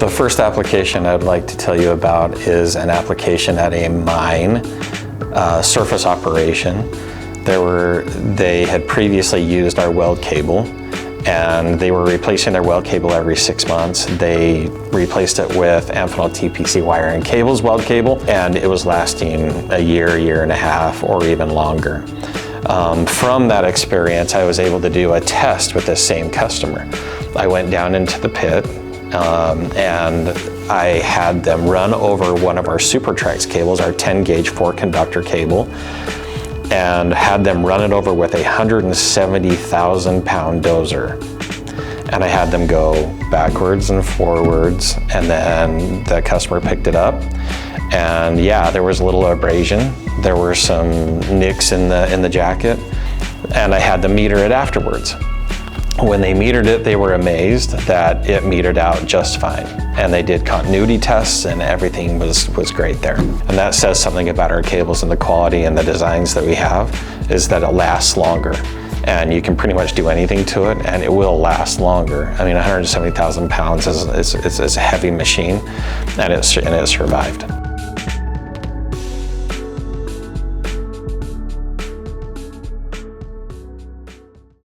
The first application I'd like to tell you about is an application at a mine, surface operation. They had previously used our Weld cable, and they were replacing their Weld cable every 6 months. They replaced it with Amphenol TPC wire and cables, Weld cable, and it was lasting a year and a half, or even longer. From that experience, I was able to do a test with this same customer. I went down into the pit, and I had them run over one of our Super-Trex cables, our 10-gauge 4-conductor cable, and had them run it over with a 170,000-pound dozer. And I had them go backwards and forwards, and then the customer picked it up. And yeah, there was a little abrasion. There were some nicks in the jacket, and I had them meter it afterwards. When they metered it, they were amazed that it metered out just fine. And they did continuity tests, and everything was great there. And that says something about our cables and the quality and the designs that we have, is that it lasts longer. And you can pretty much do anything to it, and it will last longer. I mean, 170,000 pounds is a heavy machine, and it survived.